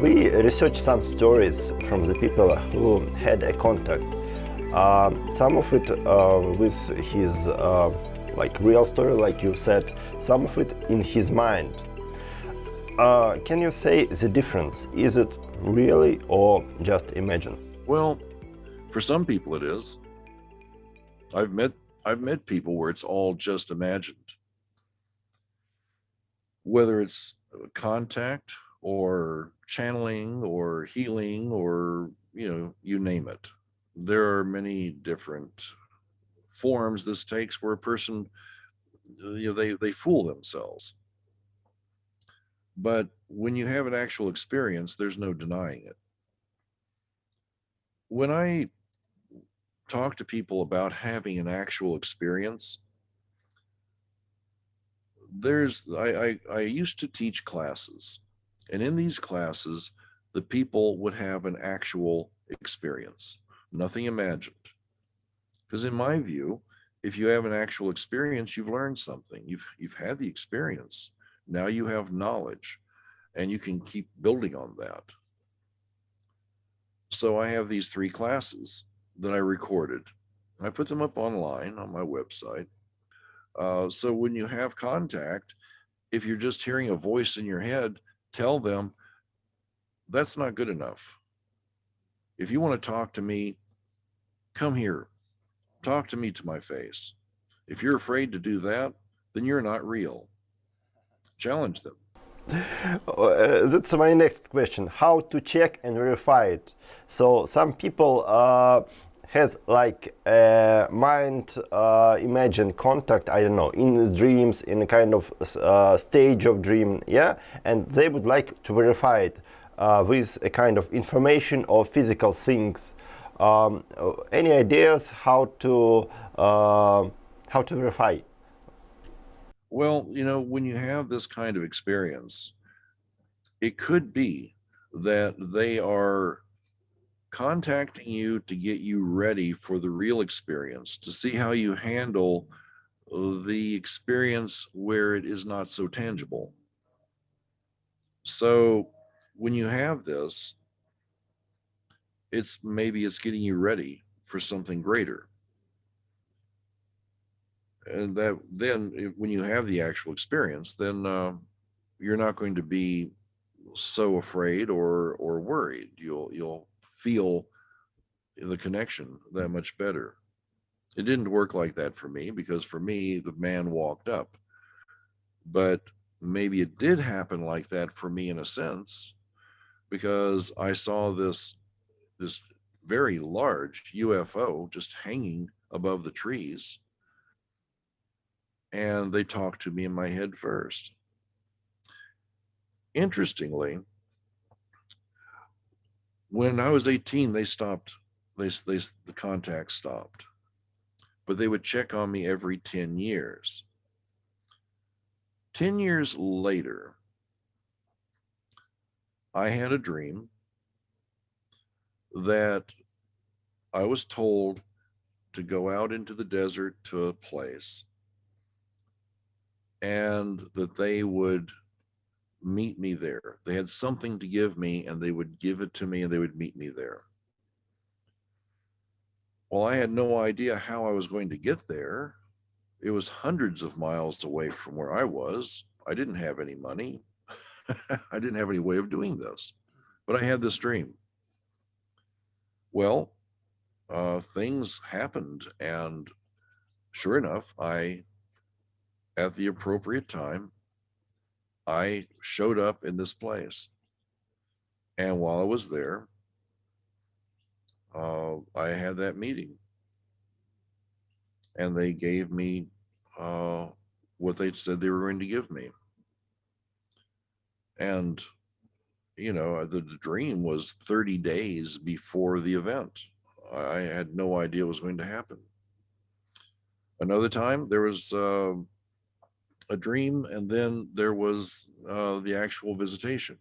We researched some stories from the people who had a contact. Some of it with his like real story, like you said, some of it in his mind. Can you say the difference? Is it really or just imagined? Well, for some people it is. I've met people where it's all just imagined. Whether it's contact or channeling or healing or you name it. There are many different forms this takes where a person they fool themselves. But when you have an actual experience, there's no denying it. When I talk to people about having an actual experience, I used to teach classes, and in these classes, the people would have an actual experience, nothing imagined. Because in my view, if you have an actual experience, you've learned something. You've had the experience. Now you have knowledge, and you can keep building on that. So I have these 3 classes that I recorded. I put them up online on my website. So when you have contact, if you're just hearing a voice in your head, tell them that's not good enough. If you want to talk to me, come here. Talk to me to my face. If you're afraid to do that, then you're not real. Challenge them. That's my next question. How to check and verify it? So some people has like a mind imagined contact, I don't know, in dreams, in a kind of stage of dream, yeah, and they would like to verify it with a kind of information or physical things. Any ideas how to verify? Well, when you have this kind of experience, it could be that they are contacting you to get you ready for the real experience, to see how you handle the experience where it is not so tangible. So when you have this, maybe it's getting you ready for something greater. And that then when you have the actual experience, then you're not going to be so afraid or worried. You'll feel the connection that much better. It didn't work like that for me, because for me the man walked up, but maybe it did happen like that for me in a sense, because I saw this very large UFO just hanging above the trees, and they talked to me in my head first. Interestingly, when I was 18, they stopped. The contact stopped, but they would check on me every 10 years. 10 years later, I had a dream that I was told to go out into the desert to a place, and that they would meet me there. They had something to give me, and they would give it to me, and they would meet me there. Well, I had no idea how I was going to get there. It was hundreds of miles away from where I was. I didn't have any money. I didn't have any way of doing this, but I had this dream. Well, things happened, and sure enough, at the appropriate time, I showed up in this place. And while I was there, I had that meeting, and they gave me what they said they were going to give me. And the dream was 30 days before the event. I had no idea what was going to happen. Another time there was a dream, and then there was the actual visitation.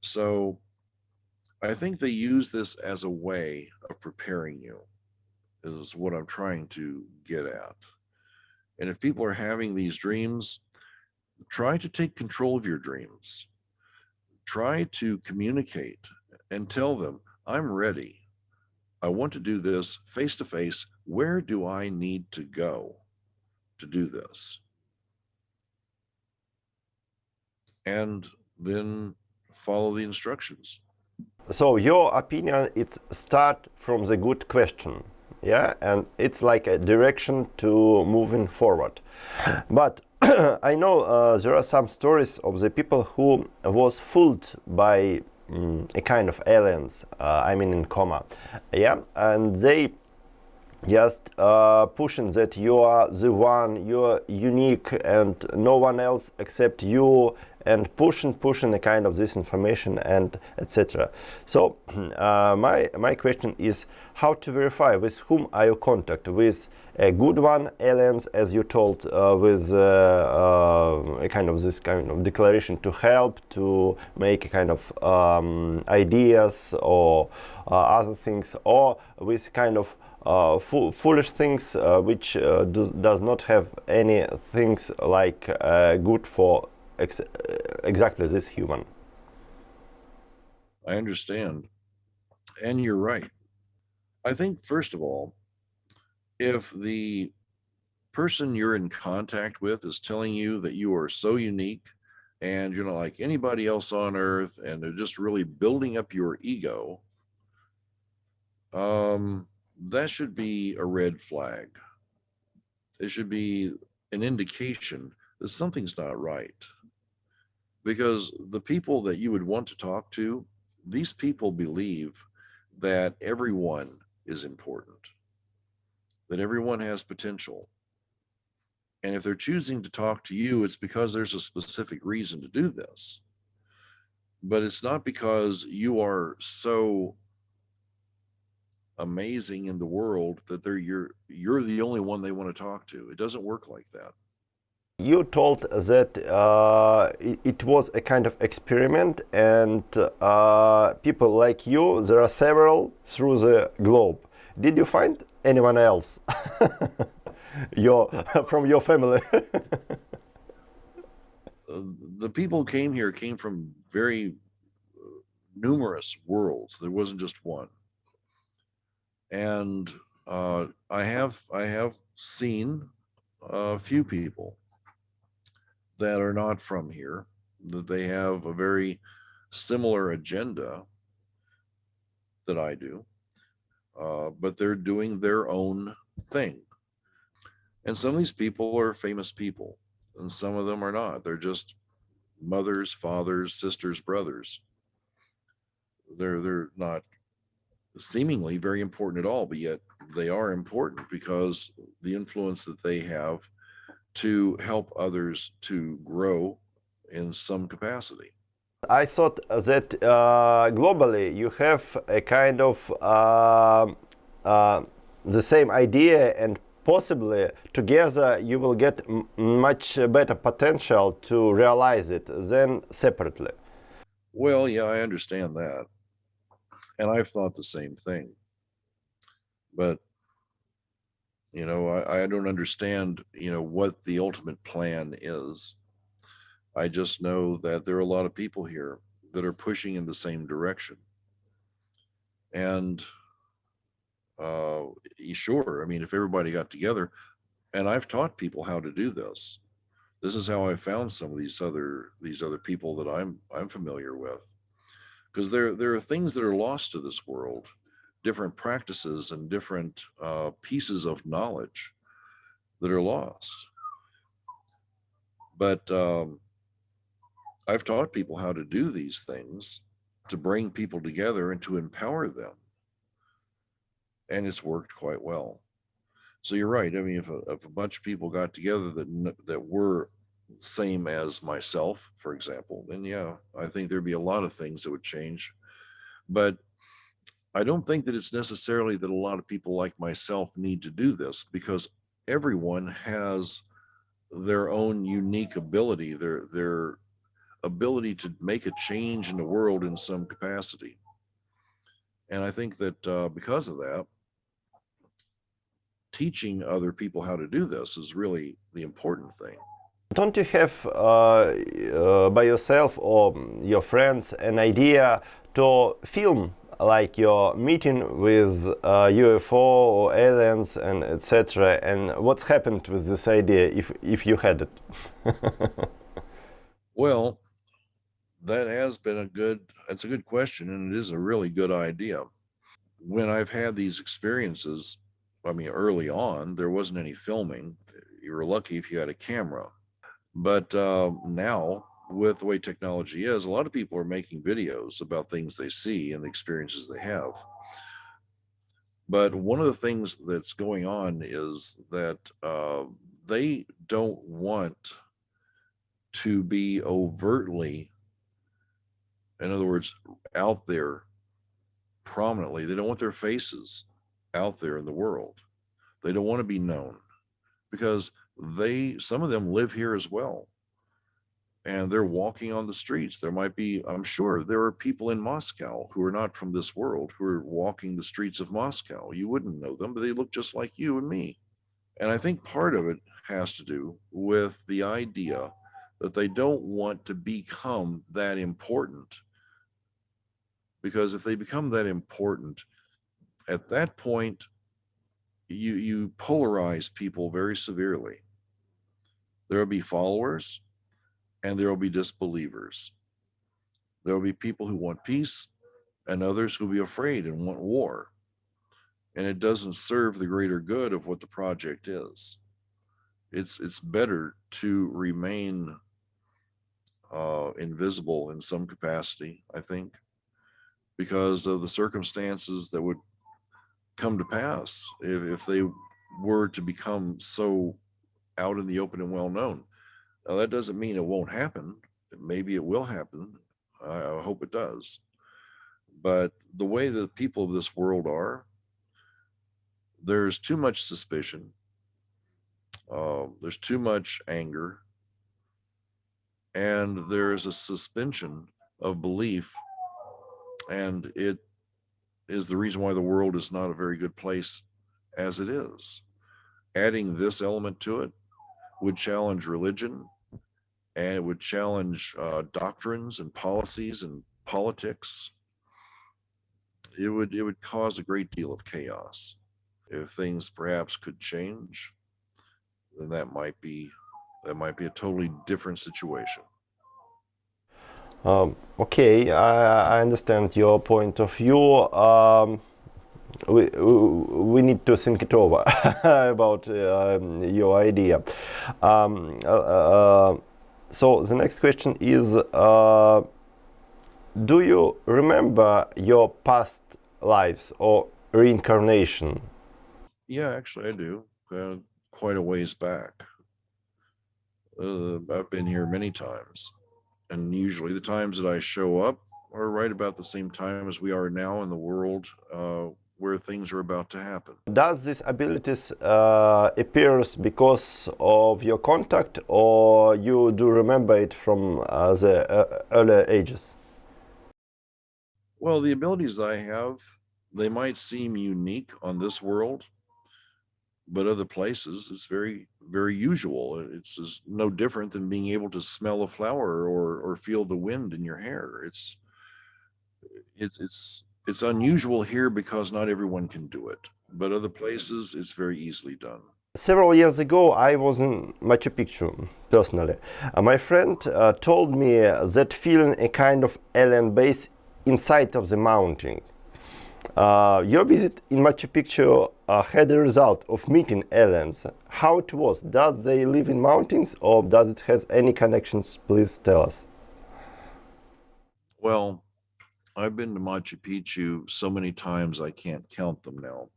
So I think they use this as a way of preparing you, is what I'm trying to get at. And if people are having these dreams, try to take control of your dreams. try to communicate and tell them, I'm ready. I want to do this face to face. Where do I need to go to do this? And then follow the instructions. So your opinion, it's start from the good question, yeah, and it's like a direction to moving forward. But I know there are some stories of the people who was fooled by a kind of aliens. I mean, in coma, yeah, and they just pushing that you are the one, you're unique, and no one else except you, and pushing a kind of this information and etc. So my question is how to verify with whom are you contact with a good one, aliens, as you told, with a kind of this kind of declaration to help, to make a kind of ideas or other things, or with kind of foolish things which does not have any things like good for exactly this human. I understand. And you're right. I think, first of all, if the person you're in contact with is telling you that you are so unique and you're not like anybody else on earth and they're just really building up your ego, that should be a red flag. It should be an indication that something's not right. Because the people that you would want to talk to, these people believe that everyone is important, that everyone has potential. And if they're choosing to talk to you, it's because there's a specific reason to do this. But it's not because you are so amazing in the world that you're the only one they want to talk to. It doesn't work like that. You told that it was a kind of experiment, and people like you, there are several through the globe. Did you find anyone else your from your family? The people came from very numerous worlds. There wasn't just one. And I have seen a few people that are not from here, that they have a very similar agenda that I do, but they're doing their own thing. And some of these people are famous people, and some of them are not. They're just mothers, fathers, sisters, brothers. They're not seemingly very important at all, but yet they are important because the influence that they have to help others to grow in some capacity. I thought that globally you have a kind of the same idea, and possibly together you will get much better potential to realize it than separately. Well, yeah, I understand that. And I've thought the same thing. But, I don't understand, what the ultimate plan is. I just know that there are a lot of people here that are pushing in the same direction. And sure, I mean, if everybody got together, and I've taught people how to do this. This is how I found some of these other people that I'm familiar with. Because there are things that are lost to this world, different practices and different pieces of knowledge that are lost. But I've taught people how to do these things to bring people together and to empower them. And it's worked quite well. So you're right. I mean, if a bunch of people got together that were same as myself, for example, then yeah, I think there'd be a lot of things that would change. But I don't think that it's necessarily that a lot of people like myself need to do this, because everyone has their own unique ability, their ability to make a change in the world in some capacity. And I think that because of that, teaching other people how to do this is really the important thing. Don't you have by yourself or your friends an idea to film like your meeting with UFO or aliens and etc. And what's happened with this idea if you had it? Well, that's a good question, and it is a really good idea. When I've had these experiences, I mean, early on, there wasn't any filming. You were lucky if you had a camera. But now, with the way technology is, a lot of people are making videos about things they see and the experiences they have. But one of the things that's going on is that they don't want to be overtly, in other words, out there prominently. They don't want their faces out there in the world. They don't want to be known because some of them live here as well. And they're walking on the streets. There might be, I'm sure there are people in Moscow who are not from this world who are walking the streets of Moscow. You wouldn't know them, but they look just like you and me. And I think part of it has to do with the idea that they don't want to become that important. Because if they become that important, at that point, you polarize people very severely. There will be followers and there will be disbelievers. There will be people who want peace and others who will be afraid and want war. And it doesn't serve the greater good of what the project is. It's better to remain invisible in some capacity, I think, because of the circumstances that would come to pass if they were to become so out in the open and well known. Now, that doesn't mean it won't happen. Maybe it will happen. I hope it does. But the way the people of this world are, there's too much suspicion. There's too much anger. And there's a suspension of belief. And it is the reason why the world is not a very good place as it is. Adding this element to it would challenge religion, and it would challenge doctrines and policies and politics. It would cause a great deal of chaos. If things perhaps could change, then that might be a totally different situation. Okay, I understand your point of view. We need to think it over about your idea. Um, uh, uh, so the next question is, do you remember your past lives or reincarnation? Yeah, actually, I do. Quite a ways back. I've been here many times, and usually the times that I show up are right about the same time as we are now in the world where things are about to happen. Does these abilities appears because of your contact, or you do remember it from the earlier ages? Well, the abilities I have, they might seem unique on this world, but other places it's very, very usual. It's just no different than being able to smell a flower or feel the wind in your hair. It's unusual here because not everyone can do it, but other places it's very easily done. Several years ago, I was in Machu Picchu personally. My friend told me that feeling a kind of alien base inside of the mountain. Your visit in Machu Picchu had a result of meeting aliens. How it was? Does they live in mountains or does it has any connections? Please tell us. Well, I've been to Machu Picchu so many times I can't count them now.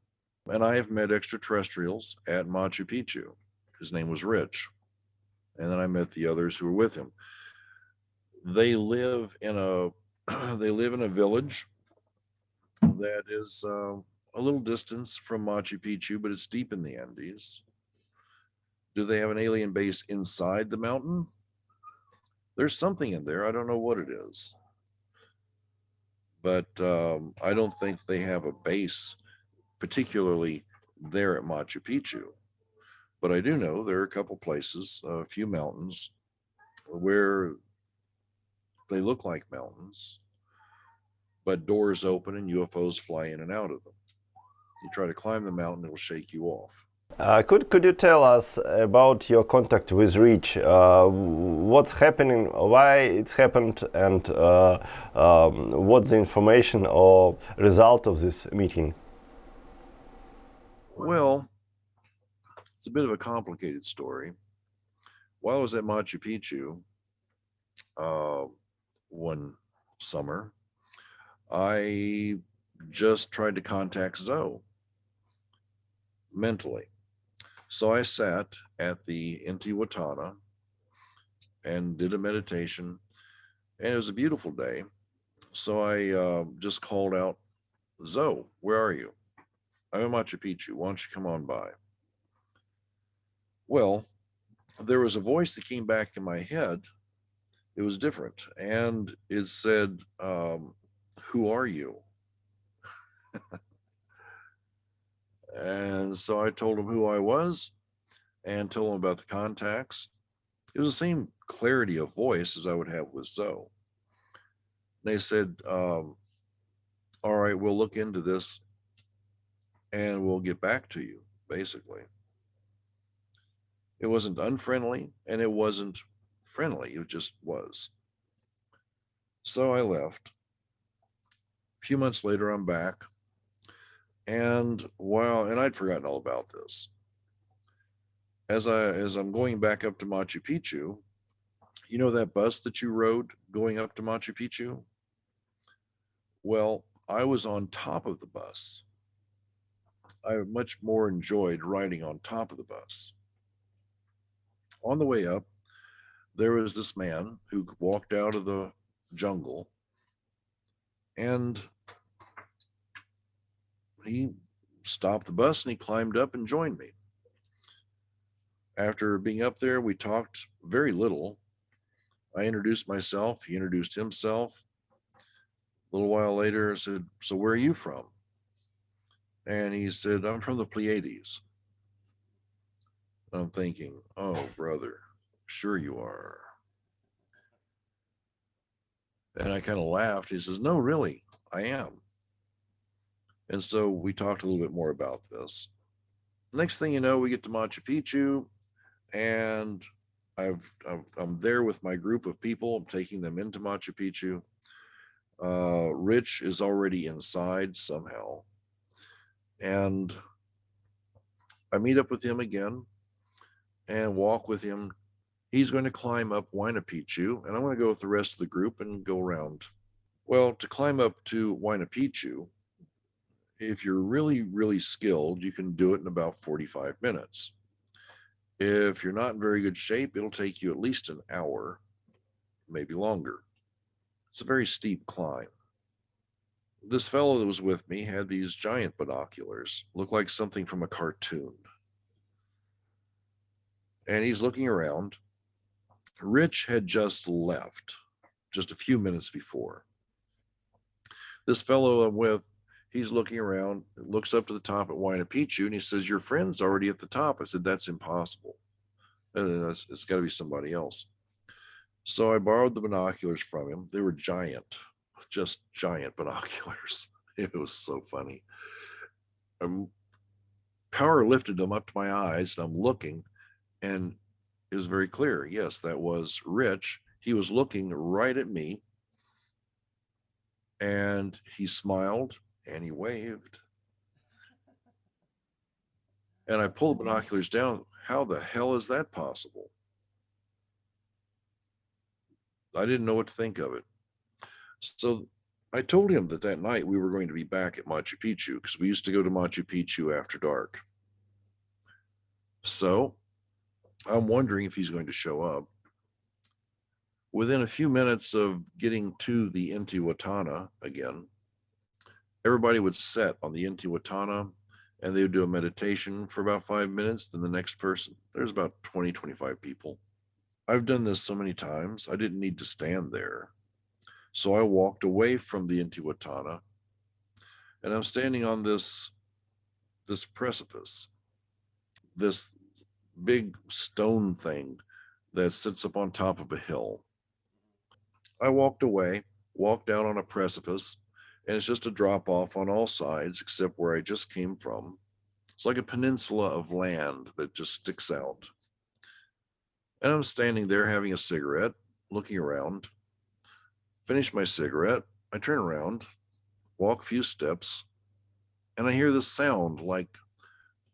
And I have met extraterrestrials at Machu Picchu. His name was Rich. And then I met the others who were with him. They live in a they live in a village that is a little distance from Machu Picchu, but it's deep in the Andes. Do they have an alien base inside the mountain? There's something in there. I don't know what it is, but I don't think they have a base, particularly there at Machu Picchu. But I do know there are a couple places, a few mountains, where they look like mountains, but doors open and UFOs fly in and out of them. You try to climb the mountain, it'll shake you off. Could you tell us about your contact with Rich? What's happening? Why it's happened? And what's the information or result of this meeting? Well, it's a bit of a complicated story. While I was at Machu Picchu one summer, I just tried to contact Zoe mentally. So I sat at the Intihuatana and did a meditation, and it was a beautiful day. So I just called out, Zoe, where are you? I'm in Machu Picchu. Why don't you come on by? Well, there was a voice that came back in my head. It was different, and it said, who are you? And so I told him who I was and told him about the contacts. It was the same clarity of voice as I would have with Zoe. They said, all right, we'll look into this and we'll get back to you, basically. It wasn't unfriendly and it wasn't friendly. It just was. So I left. A few months later, I'm back. And I'd forgotten all about this. As I'm going back up to Machu Picchu, you know that bus that you rode going up to Machu Picchu? Well, I was on top of the bus. I much more enjoyed riding on top of the bus. On the way up, there was this man who walked out of the jungle, and he stopped the bus and he climbed up and joined me. After being up there, we talked very little. I introduced myself, he introduced himself. A little while later, I said, so where are you from? And he said, I'm from the Pleiades. I'm thinking, oh, brother, sure you are. And I kind of laughed. He says, no, really, I am. And so we talked a little bit more about this. Next thing you know, we get to Machu Picchu, and I'm there with my group of people. I'm taking them into Machu Picchu. Rich is already inside somehow. And I meet up with him again and walk with him. He's going to climb up Huayna Picchu, and I'm going to go with the rest of the group and go around. Well, to climb up to Huayna Picchu, if you're really, really skilled, you can do it in about 45 minutes. If you're not in very good shape, it'll take you at least an hour, maybe longer. It's a very steep climb. This fellow that was with me had these giant binoculars, looked like something from a cartoon. And he's looking around. Rich had just left just a few minutes before. This fellow I'm with, he's looking around, looks up to the top at Huayna Picchu, and he says, your friend's already at the top. I said, that's impossible. It's got to be somebody else. So I borrowed the binoculars from him. They were giant, just giant binoculars. It was so funny. Power lifted them up to my eyes, and I'm looking, and it was very clear. Yes, that was Rich. He was looking right at me, and he smiled and he waved. And I pulled the binoculars down. How the hell is that possible? I didn't know what to think of it. So I told him that night we were going to be back at Machu Picchu, because we used to go to Machu Picchu after dark. So I'm wondering if he's going to show up. Within a few minutes of getting to the Intihuatana again, everybody would sit on the Intihuatana and they would do a meditation for about 5 minutes. Then the next person, there's about 20, 25 people. I've done this so many times, I didn't need to stand there. So I walked away from the Intihuatana, and I'm standing on this precipice. This big stone thing that sits up on top of a hill. I walked away, walked down on a precipice, and it's just a drop off on all sides except where I just came from. It's like a peninsula of land that just sticks out. And I'm standing there having a cigarette, looking around, finish my cigarette. I turn around, walk a few steps, and I hear this sound like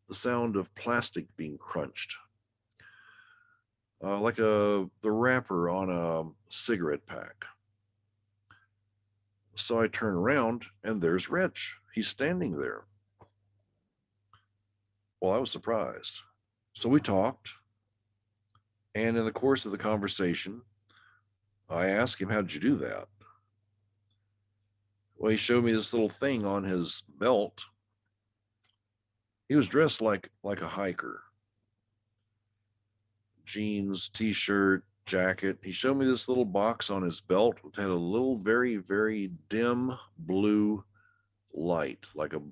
the sound of plastic being crunched, like the wrapper on a cigarette pack. So I turn around and there's Rich. He's standing there. Well, I was surprised. So we talked. And in the course of the conversation, I asked him, how did you do that? Well, he showed me this little thing on his belt. He was dressed like a hiker. Jeans, t-shirt, jacket. He showed me this little box on his belt that had a little very, very dim blue light, like a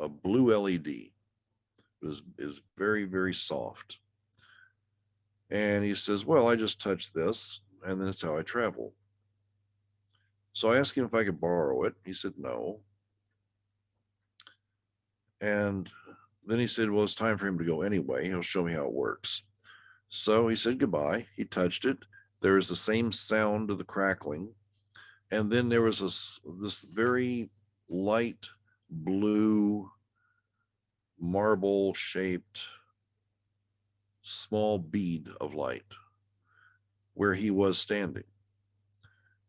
blue LED. Is very, very soft. And he says, well, I just touched this, and then it's how I travel. So I asked him if I could borrow it. He said no. And then he said, well, it's time for him to go anyway. He'll show me how it works. So he said goodbye. He touched it. There was the same sound of the crackling. And then there was this very light blue marble shaped small bead of light where he was standing,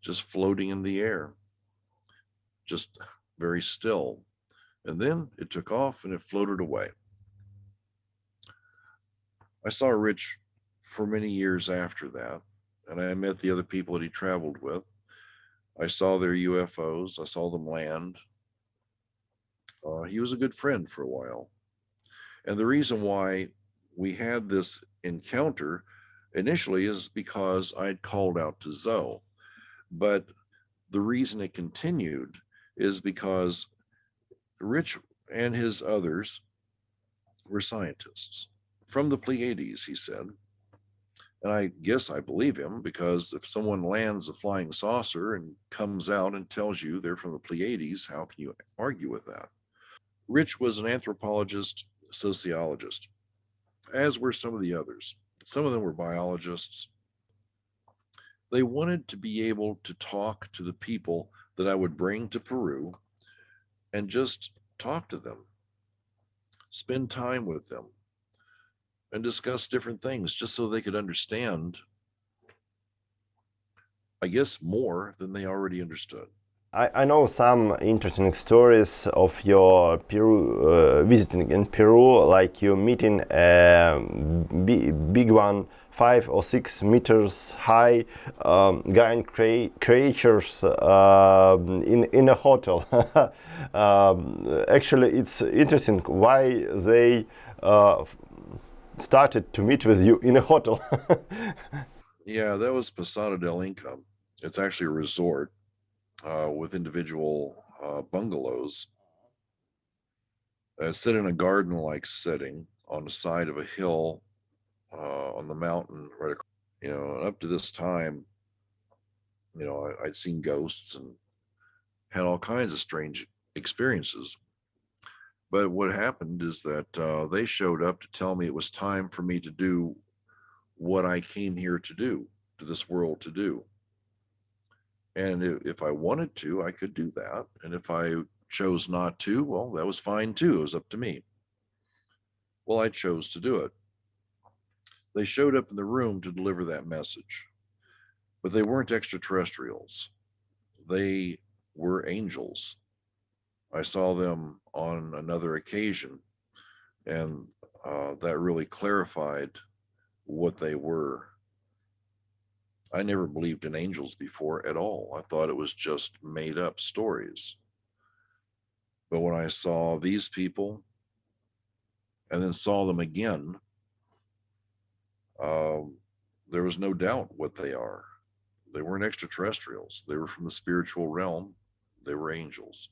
just floating in the air, just very still. And then it took off and it floated away. I saw Rich for many years after that, and I met the other people that he traveled with. I saw their UFOs. I saw them land. He was a good friend for a while. And the reason why we had this encounter initially is because I'd called out to Zoe. But the reason it continued is because Rich and his others were scientists from the Pleiades, he said. And I guess I believe him, because if someone lands a flying saucer and comes out and tells you they're from the Pleiades, how can you argue with that? Rich was an anthropologist, sociologist, as were some of the others. Some of them were biologists. They wanted to be able to talk to the people that I would bring to Peru and just talk to them, spend time with them, and discuss different things just so they could understand, I guess, more than they already understood. I know some interesting stories of your Peru visiting in Peru, like you meeting a big one, 5 or 6 meters high, giant creatures in a hotel. Actually, it's interesting why they started to meet with you in a hotel. Yeah, that was Posada del Inca. It's actually a resort with individual bungalows that sit in a garden-like setting on the side of a hill on the mountain right across. Up to this time, I'd seen ghosts and had all kinds of strange experiences. But what happened is that they showed up to tell me it was time for me to do what I came here to do, to this world to do. And if I wanted to, I could do that. And if I chose not to, well, that was fine too. It was up to me. Well, I chose to do it. They showed up in the room to deliver that message, but they weren't extraterrestrials. They were angels. I saw them on another occasion, and that really clarified what they were. I never believed in angels before at all. I thought it was just made up stories. But when I saw these people and then saw them again, there was no doubt what they are. They weren't extraterrestrials. They were from the spiritual realm. They were angels.